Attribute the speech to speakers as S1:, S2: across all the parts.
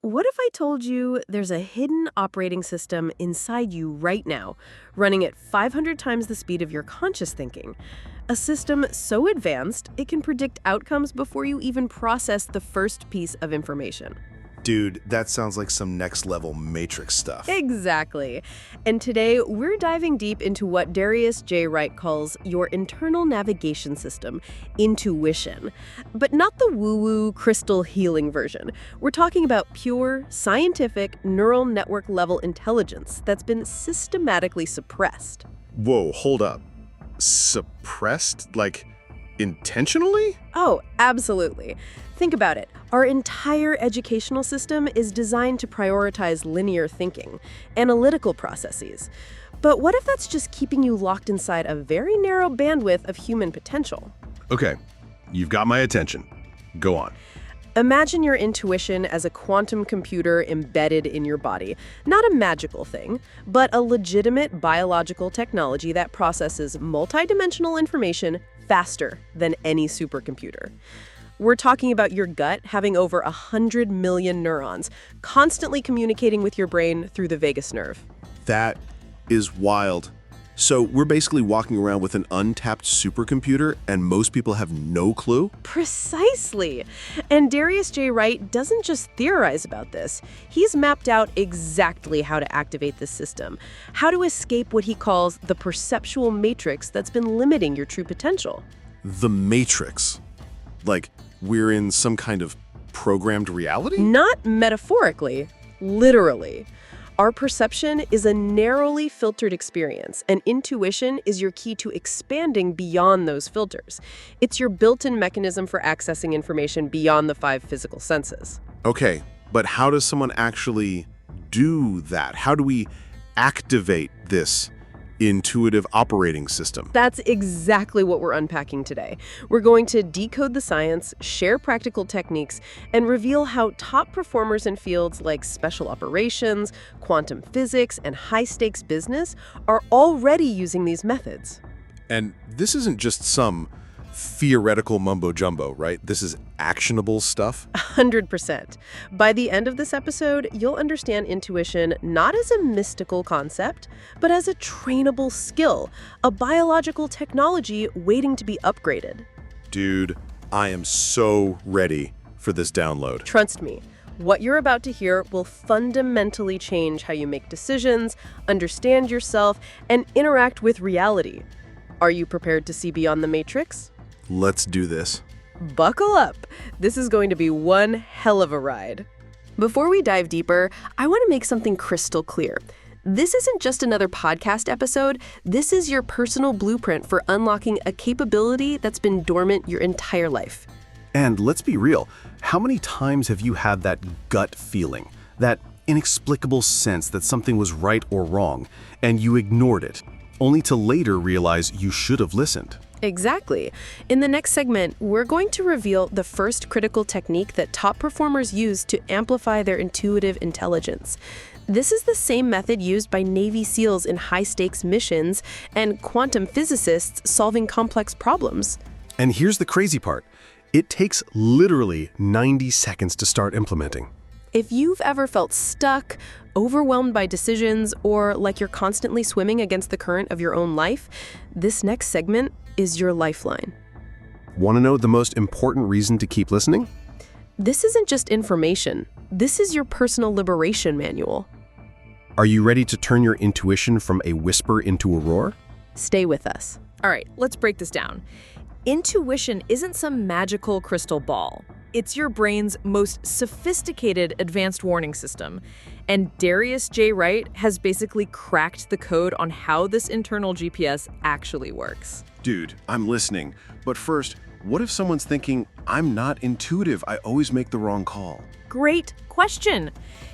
S1: What if I told you there's a hidden operating system inside you right now, running at 500 times the speed of your conscious thinking? A system so advanced, it can predict outcomes before you even process the first piece of information.
S2: Dude, that sounds like some next-level Matrix stuff.
S1: Exactly. And today, we're diving deep into what Darius J. Wright calls your internal navigation system, intuition. But not the woo-woo crystal healing version. We're talking about pure, scientific, neural network level intelligence that's been systematically suppressed.
S2: Whoa, hold up. Suppressed? Like, intentionally?
S1: Oh, absolutely. Think about it. Our entire educational system is designed to prioritize linear thinking, analytical processes. But what if that's just keeping you locked inside a very narrow bandwidth of human potential?
S2: Okay, you've got my attention. Go on.
S1: Imagine your intuition as a quantum computer embedded in your body. Not a magical thing, but a legitimate biological technology that processes multidimensional information faster than any supercomputer. We're talking about your gut having over 100 million neurons, constantly communicating with your brain through the vagus nerve.
S2: That is wild. So we're basically walking around with an untapped supercomputer and most people have no clue?
S1: Precisely. And Darius J. Wright doesn't just theorize about this. He's mapped out exactly how to activate this system, how to escape what he calls the perceptual matrix that's been limiting your true potential.
S2: The Matrix? Like, we're in some kind of programmed reality?
S1: Not metaphorically, literally. Our perception is a narrowly filtered experience, and intuition is your key to expanding beyond those filters. It's your built-in mechanism for accessing information beyond the 5 physical senses.
S2: Okay, but how does someone actually do that? How do we activate this intuitive operating system?
S1: That's exactly what we're unpacking today. We're going to decode the science, share practical techniques, and reveal how top performers in fields like special operations, quantum physics, and high-stakes business are already using these methods.
S2: And this isn't just some theoretical mumbo-jumbo, right? This is actionable stuff?
S1: 100%. By the end of this episode, you'll understand intuition not as a mystical concept, but as a trainable skill, a biological technology waiting to be upgraded.
S2: Dude, I am so ready for this download.
S1: Trust me, what you're about to hear will fundamentally change how you make decisions, understand yourself, and interact with reality. Are you prepared to see beyond the matrix?
S2: Let's do this.
S1: Buckle up. This is going to be one hell of a ride. Before we dive deeper, I want to make something crystal clear. This isn't just another podcast episode. This is your personal blueprint for unlocking a capability that's been dormant your entire life.
S3: And let's be real, how many times have you had that gut feeling, that inexplicable sense that something was right or wrong, and you ignored it, only to later realize you should have listened?
S1: Exactly. In the next segment, we're going to reveal the first critical technique that top performers use to amplify their intuitive intelligence. This is the same method used by Navy SEALs in high-stakes missions and quantum physicists solving complex problems.
S3: And here's the crazy part. It takes literally 90 seconds to start implementing.
S1: If you've ever felt stuck, overwhelmed by decisions, or like you're constantly swimming against the current of your own life, this next segment is your lifeline.
S3: Want to know the most important reason to keep listening?
S1: This isn't just information. This is your personal liberation manual.
S3: Are you ready to turn your intuition from a whisper into a roar?
S1: Stay with us.
S4: All right, let's break this down. Intuition isn't some magical crystal ball. It's your brain's most sophisticated advanced warning system. And Darius J. Wright has basically cracked the code on how this internal GPS actually works.
S2: Dude, I'm listening. But first, what if someone's thinking, I'm not intuitive, I always make the wrong call?
S4: Great question.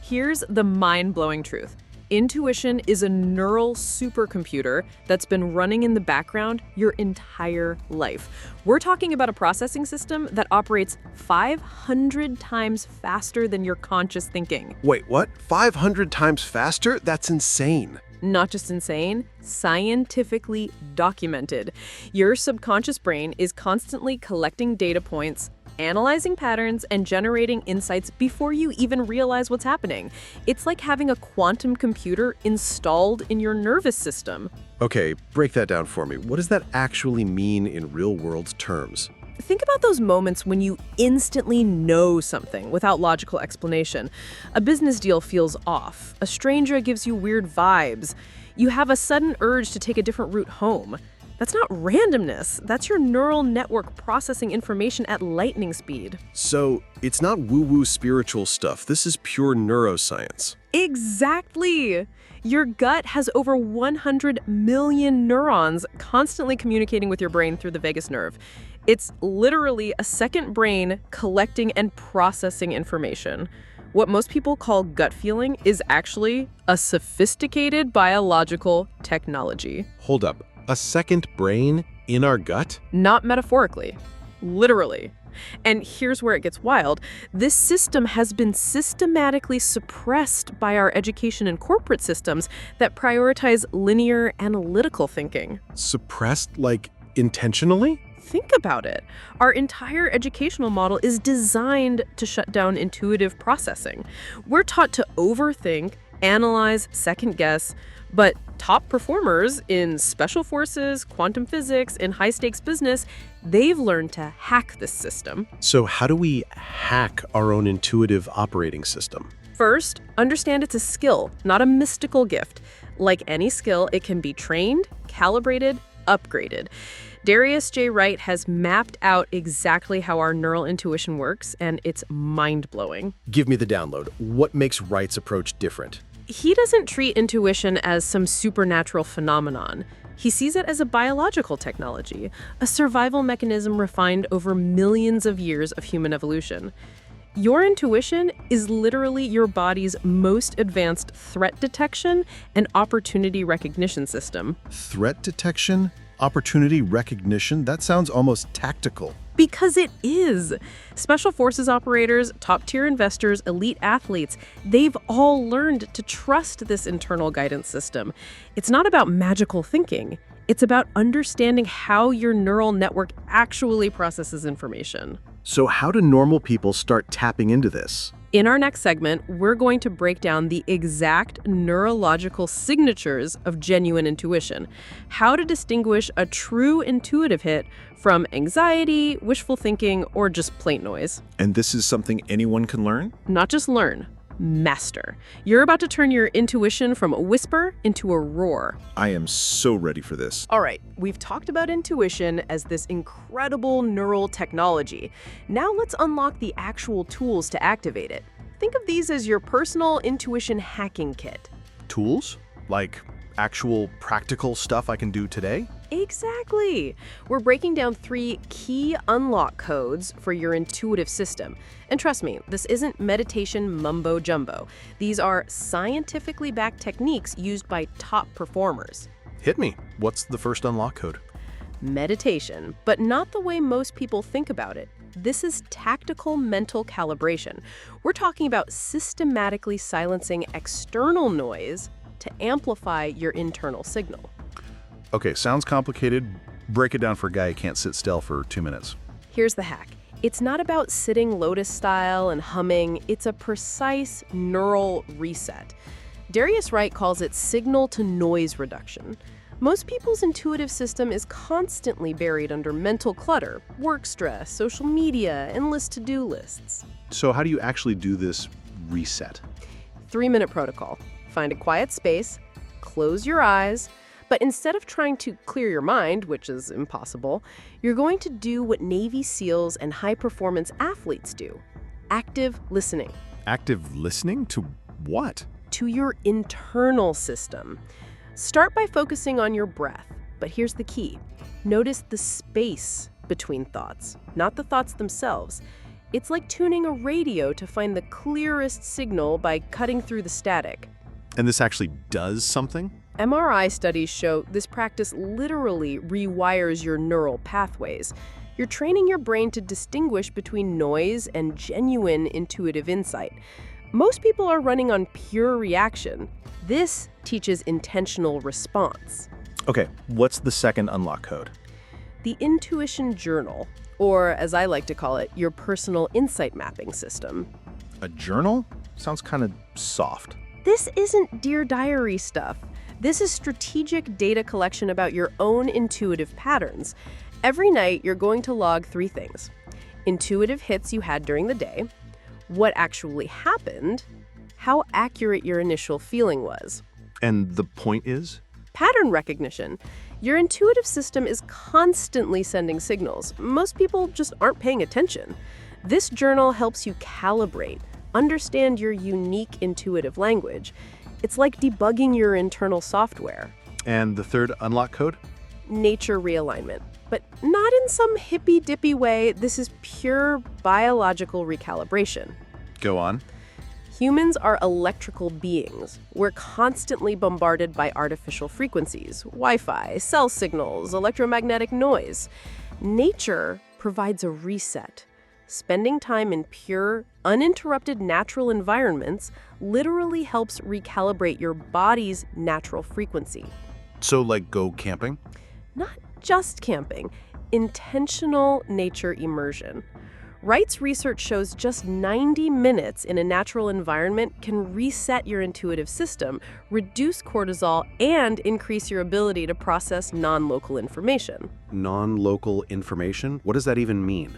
S4: Here's the mind-blowing truth. Intuition is a neural supercomputer that's been running in the background your entire life. We're talking about a processing system that operates 500 times faster than your conscious thinking.
S2: Wait, what? 500 times faster? That's insane.
S1: Not just insane, scientifically documented. Your subconscious brain is constantly collecting data points,
S4: analyzing patterns and generating insights before you even realize what's happening. It's like having a quantum computer installed in your nervous system.
S2: Okay, break that down for me. What does that actually mean in real-world terms?
S4: Think about those moments when you instantly know something without logical explanation. A business deal feels off. A stranger gives you weird vibes. You have a sudden urge to take a different route home. That's not randomness. That's your neural network processing information at lightning speed.
S2: So, it's not woo-woo spiritual stuff. This is pure neuroscience.
S4: Exactly. Your gut has over 100 million neurons constantly communicating with your brain through the vagus nerve. It's literally a second brain collecting and processing information. What most people call gut feeling is actually a sophisticated biological technology.
S2: Hold up. A second brain in our gut?
S4: Not metaphorically, literally. And here's where it gets wild. This system has been systematically suppressed by our education and corporate systems that prioritize linear analytical thinking.
S2: Suppressed, like, intentionally?
S4: Think about it. Our entire educational model is designed to shut down intuitive processing. We're taught to overthink, analyze, second guess, but top performers in special forces, quantum physics, and high-stakes business, they've learned to hack this system.
S2: So how do we hack our own intuitive operating system?
S4: First, understand it's a skill, not a mystical gift. Like any skill, it can be trained, calibrated, upgraded. Darius J. Wright has mapped out exactly how our neural intuition works, and it's mind-blowing.
S2: Give me the download. What makes Wright's approach different?
S4: He doesn't treat intuition as some supernatural phenomenon. He sees it as a biological technology, a survival mechanism refined over millions of years of human evolution. Your intuition is literally your body's most advanced threat detection and opportunity recognition system.
S2: Threat detection? Opportunity recognition? That sounds almost tactical.
S4: Because it is. Special forces operators, top-tier investors, elite athletes, they've all learned to trust this internal guidance system. It's not about magical thinking. It's about understanding how your neural network actually processes information.
S2: So how do normal people start tapping into this?
S4: In our next segment, we're going to break down the exact neurological signatures of genuine intuition, how to distinguish a true intuitive hit from anxiety, wishful thinking, or just plain noise.
S2: And this is something anyone can learn?
S4: Not just learn, master. You're about to turn your intuition from a whisper into a roar.
S2: I am so ready for this.
S1: All right, we've talked about intuition as this incredible neural technology. Now let's unlock the actual tools to activate it. Think of these as your personal intuition hacking kit.
S3: Tools? Like actual practical stuff I can do today?
S1: Exactly. We're breaking down 3 key unlock codes for your intuitive system. And trust me, this isn't meditation mumbo jumbo. These are scientifically backed techniques used by top performers.
S3: Hit me. What's the first unlock code?
S1: Meditation, but not the way most people think about it. This is tactical mental calibration. We're talking about systematically silencing external noise to amplify your internal signal.
S3: Okay, sounds complicated. Break it down for a guy who can't sit still for 2 minutes.
S1: Here's the hack. It's not about sitting lotus style and humming. It's a precise neural reset. Darius Wright calls it signal-to-noise reduction. Most people's intuitive system is constantly buried under mental clutter, work stress, social media, endless to-do lists.
S3: So how do you actually do this reset?
S1: 3-minute protocol. Find a quiet space, close your eyes, but instead of trying to clear your mind, which is impossible, you're going to do what Navy SEALs and high-performance athletes do. Active listening.
S3: Active listening to what?
S1: To your internal system. Start by focusing on your breath, but here's the key. Notice the space between thoughts, not the thoughts themselves. It's like tuning a radio to find the clearest signal by cutting through the static.
S3: And this actually does something?
S1: MRI studies show this practice literally rewires your neural pathways. You're training your brain to distinguish between noise and genuine intuitive insight. Most people are running on pure reaction. This teaches intentional response.
S3: Okay, what's the second unlock code?
S1: The Intuition Journal. or as I like to call it, your personal insight mapping system.
S5: A journal? Sounds kind of soft.
S1: This isn't Dear Diary stuff. This is strategic data collection about your own intuitive patterns. Every night, you're going to log 3 things: intuitive hits you had during the day, what actually happened, how accurate your initial feeling was.
S5: And the point is?
S1: Pattern recognition. Your intuitive system is constantly sending signals. Most people just aren't paying attention. This journal helps you calibrate, understand your unique intuitive language. It's like debugging your internal software.
S5: And the third unlock code?
S1: Nature realignment. But not in some hippy-dippy way. This is pure biological recalibration.
S5: Go on.
S1: Humans are electrical beings. We're constantly bombarded by artificial frequencies, Wi-Fi, cell signals, electromagnetic noise. Nature provides a reset. Spending time in pure, uninterrupted natural environments literally helps recalibrate your body's natural frequency.
S5: So, like, go camping?
S1: Not just camping, intentional nature immersion. Wright's research shows just 90 minutes in a natural environment can reset your intuitive system, reduce cortisol, and increase your ability to process non-local information.
S3: Non-local information? What does that even mean?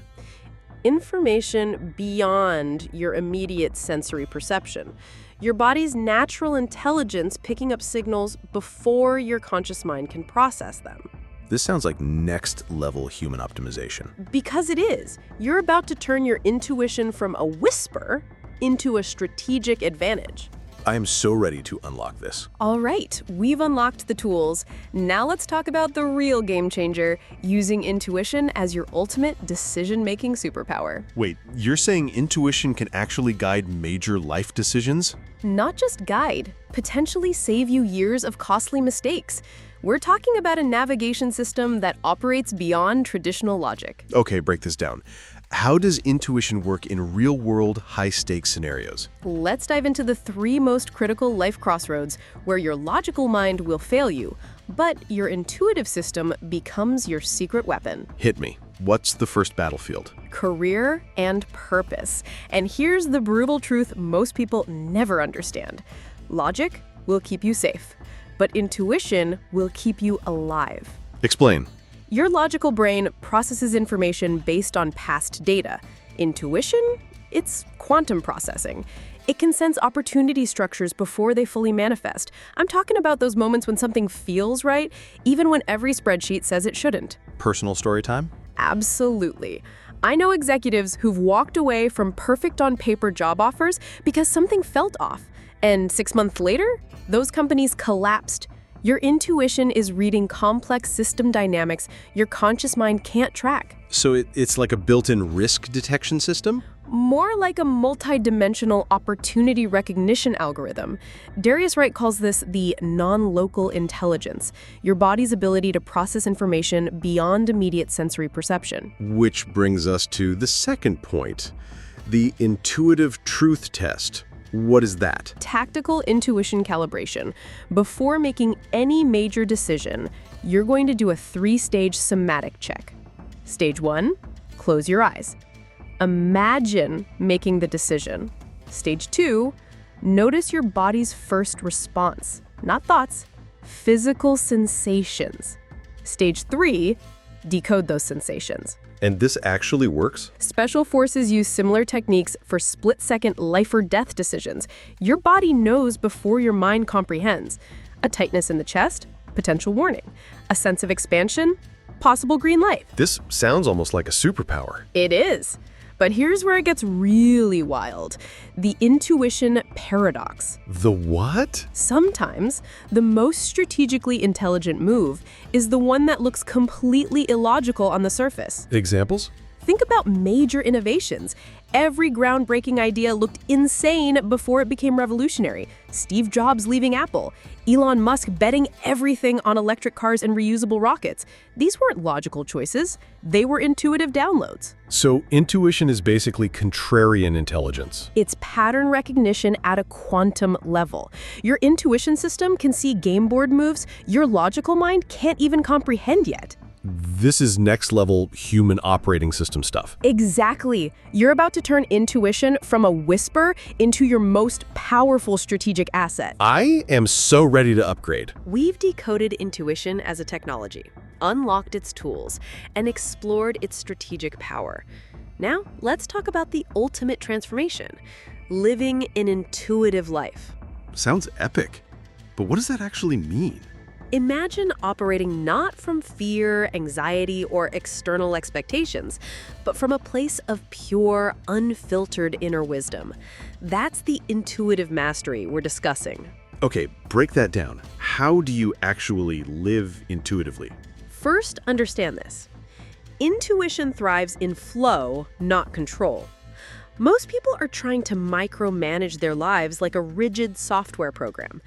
S1: Information beyond your immediate sensory perception. Your body's natural intelligence picking up signals before your conscious mind can process them.
S3: This sounds like next-level human optimization.
S1: Because it is. You're about to turn your intuition from a whisper into a strategic advantage.
S3: I am so ready to unlock this.
S4: All right, we've unlocked the tools. Now let's talk about the real game changer, using intuition as your ultimate decision-making superpower.
S2: Wait, you're saying intuition can actually guide major life decisions?
S4: Not just guide, potentially save you years of costly mistakes. We're talking about a navigation system that operates beyond traditional logic.
S2: Okay, break this down. How does intuition work in real-world, high-stakes scenarios?
S4: Let's dive into the 3 most critical life crossroads where your logical mind will fail you, but your intuitive system becomes your secret weapon.
S2: Hit me. What's the first battlefield?
S4: Career and purpose. And here's the brutal truth most people never understand. Logic will keep you safe, but intuition will keep you alive.
S2: Explain.
S4: Your logical brain processes information based on past data. Intuition? It's quantum processing. It can sense opportunity structures before they fully manifest. I'm talking about those moments when something feels right, even when every spreadsheet says it shouldn't.
S3: Personal story time?
S4: Absolutely. I know executives who've walked away from perfect on-paper job offers because something felt off. And 6 months later, those companies collapsed. Your intuition is reading complex system dynamics your conscious mind can't track.
S3: So it's like a built-in risk detection system?
S4: More like a multi-dimensional opportunity recognition algorithm. Darius Wright calls this the non-local intelligence, your body's ability to process information beyond immediate sensory perception.
S3: Which brings us to the second point, the intuitive truth test. What is that?
S4: Tactical intuition calibration. Before making any major decision, you're going to do a 3-stage somatic check. Stage 1, close your eyes. Imagine making the decision. Stage 2, notice your body's first response. Not thoughts, physical sensations. Stage 3, decode those sensations.
S3: And this actually works?
S4: Special forces use similar techniques for split-second life or death decisions. Your body knows before your mind comprehends. A tightness in the chest? Potential warning. A sense of expansion? Possible green light.
S3: This sounds almost like a superpower.
S4: It is. But here's where it gets really wild. The intuition paradox.
S3: The what?
S4: Sometimes, the most strategically intelligent move is the one that looks completely illogical on the surface.
S3: Examples?
S4: Think about major innovations. Every groundbreaking idea looked insane before it became revolutionary. Steve Jobs leaving Apple, Elon Musk betting everything on electric cars and reusable rockets. These weren't logical choices. They were intuitive downloads.
S3: So intuition is basically contrarian intelligence.
S4: It's pattern recognition at a quantum level. Your intuition system can see game board moves your logical mind can't even comprehend yet.
S3: This is next level human operating system stuff.
S1: Exactly. You're about to turn intuition from a whisper into your most powerful strategic asset.
S3: I am so ready to upgrade.
S1: We've decoded intuition as a technology, unlocked its tools, and explored its strategic power. Now, let's talk about the ultimate transformation, living an intuitive life.
S2: Sounds epic. But what does that actually mean?
S1: Imagine operating not from fear, anxiety, or external expectations, but from a place of pure, unfiltered inner wisdom. That's the intuitive mastery we're discussing.
S2: Okay, break that down. How do you actually live intuitively?
S1: First, understand this. Intuition thrives in flow, not control. Most people are trying to micromanage their lives like a rigid software program.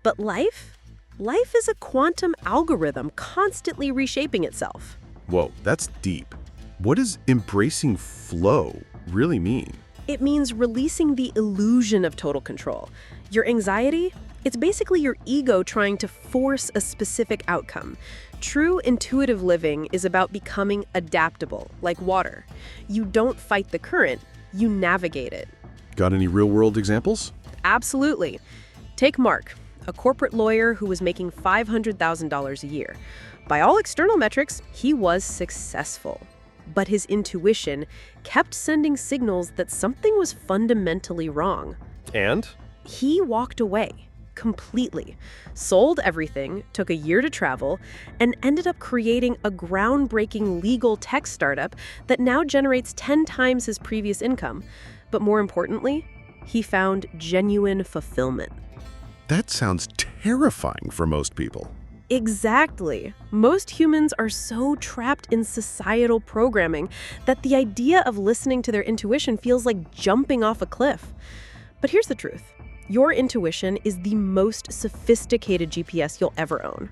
S1: But life is a quantum algorithm constantly reshaping itself.
S2: Whoa, that's deep. What does embracing flow really mean?
S1: It means releasing the illusion of total control. Your anxiety, it's basically your ego trying to force a specific outcome. True intuitive living is about becoming adaptable, like water. You don't fight the current, you navigate it.
S2: Got any real-world examples?
S1: Absolutely. Take Mark, a corporate lawyer who was making $500,000 a year. By all external metrics, he was successful. But his intuition kept sending signals that something was fundamentally wrong.
S3: And?
S1: He walked away completely, sold everything, took a year to travel, and ended up creating a groundbreaking legal tech startup that now generates 10 times his previous income. But more importantly, he found genuine fulfillment.
S2: That sounds terrifying for most people.
S1: Exactly. Most humans are so trapped in societal programming that the idea of listening to their intuition feels like jumping off a cliff. But here's the truth. Your intuition is the most sophisticated GPS you'll ever own.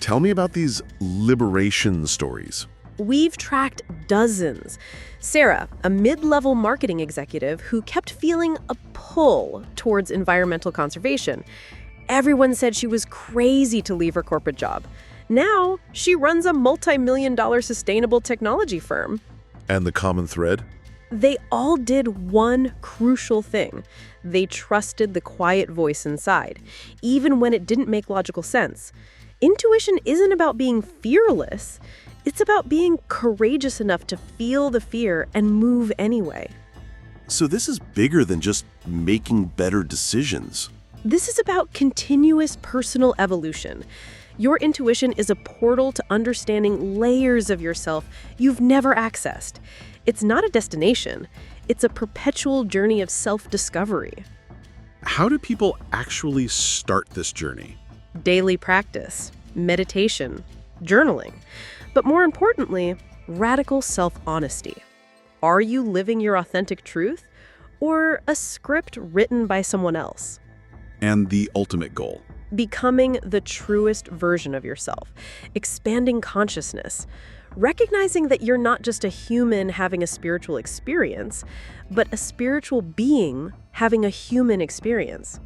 S2: Tell me about these liberation stories.
S1: We've tracked dozens. Sarah, a mid-level marketing executive who kept feeling a pull towards environmental conservation. Everyone said she was crazy to leave her corporate job. Now, she runs a multi-million-dollar sustainable technology firm.
S2: And the common thread?
S1: They all did one crucial thing. They trusted the quiet voice inside, even when it didn't make logical sense. Intuition isn't about being fearless. It's about being courageous enough to feel the fear and move anyway.
S2: So this is bigger than just making better decisions.
S1: This is about continuous personal evolution. Your intuition is a portal to understanding layers of yourself you've never accessed. It's not a destination. It's a perpetual journey of self-discovery.
S2: How do people actually start this journey?
S1: Daily practice, meditation, journaling. But more importantly, radical self-honesty. Are you living your authentic truth or a script written by someone else?
S2: And the ultimate goal?
S1: Becoming the truest version of yourself, expanding consciousness, recognizing that you're not just a human having a spiritual experience, but a spiritual being having a human experience.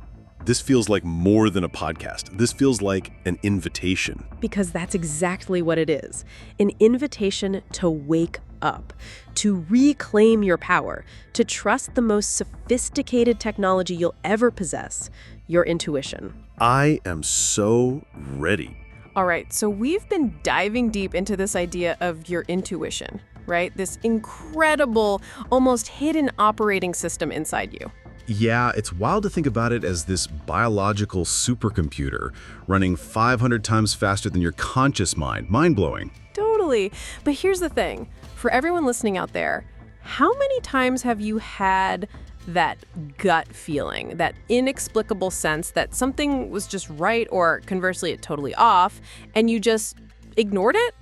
S2: This feels like more than a podcast. This feels like an invitation.
S1: Because that's exactly what it is. An invitation to wake up, to reclaim your power, to trust the most sophisticated technology you'll ever possess, your intuition.
S2: I am so ready.
S4: All right, so we've been diving deep into this idea of your intuition, right? This incredible, almost hidden operating system inside you.
S3: Yeah, it's wild to think about it as this biological supercomputer running 500 times faster than your conscious mind. Mind-blowing.
S4: Totally. But here's the thing. For everyone listening out there, how many times have you had that gut feeling, that inexplicable sense that something was just right or conversely totally off, and you just ignored it?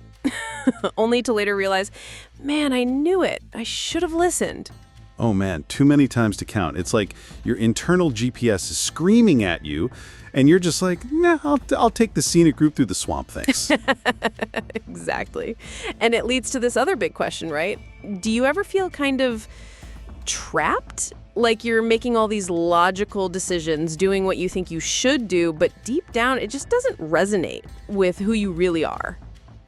S4: Only to later realize, man, I knew it. I should have listened.
S5: Oh man, too many times to count. It's like your internal GPS is screaming at you, and you're just like, nah, I'll take the scenic route through the swamp, thanks.
S4: Exactly. And it leads to this other big question, right? Do you ever feel kind of trapped? Like you're making all these logical decisions, doing what you think you should do, but deep down, it just doesn't resonate with who you really are.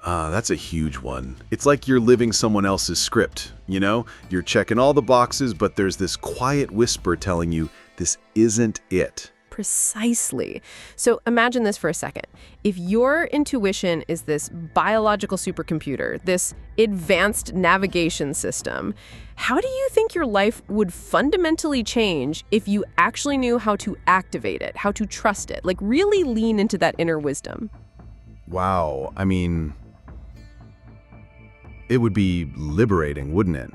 S3: That's a huge one. It's like you're living someone else's script, you know? You're checking all the boxes, but there's this quiet whisper telling you this isn't it.
S1: Precisely. So imagine this for a second. If your intuition is this biological supercomputer, this advanced navigation system, how do you think your life would fundamentally change if you actually knew how to activate it, how to trust it, like really lean into that inner wisdom?
S3: Wow, I mean, it would be liberating, wouldn't it?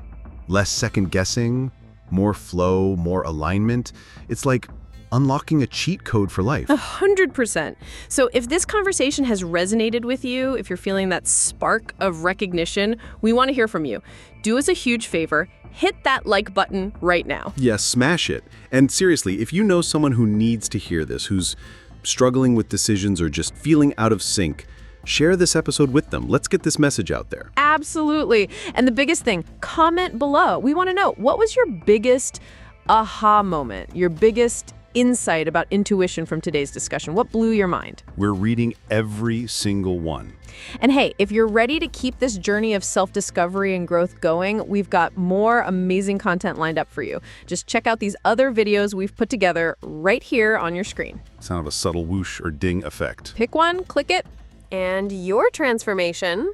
S3: Less second guessing, more flow, more alignment. It's like unlocking a cheat code for life.
S1: 100%. So if this conversation has resonated with you, if you're feeling that spark of recognition, we want to hear from you. Do us a huge favor. Hit that like button right now.
S3: Yes, smash it. And seriously, if you know someone who needs to hear this, who's struggling with decisions or just feeling out of sync, share this episode with them. Let's get this message out there.
S1: Absolutely. And the biggest thing, comment below. We want to know, what was your biggest aha moment, your biggest insight about intuition from today's discussion? What blew your mind?
S5: We're reading every single one.
S1: And hey, if you're ready to keep this journey of self-discovery and growth going, we've got more amazing content lined up for you. Just check out these other videos we've put together right here on your screen.
S5: Sound of a subtle whoosh or ding effect.
S1: Pick one, click it, and your transformation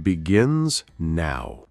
S2: Begins now.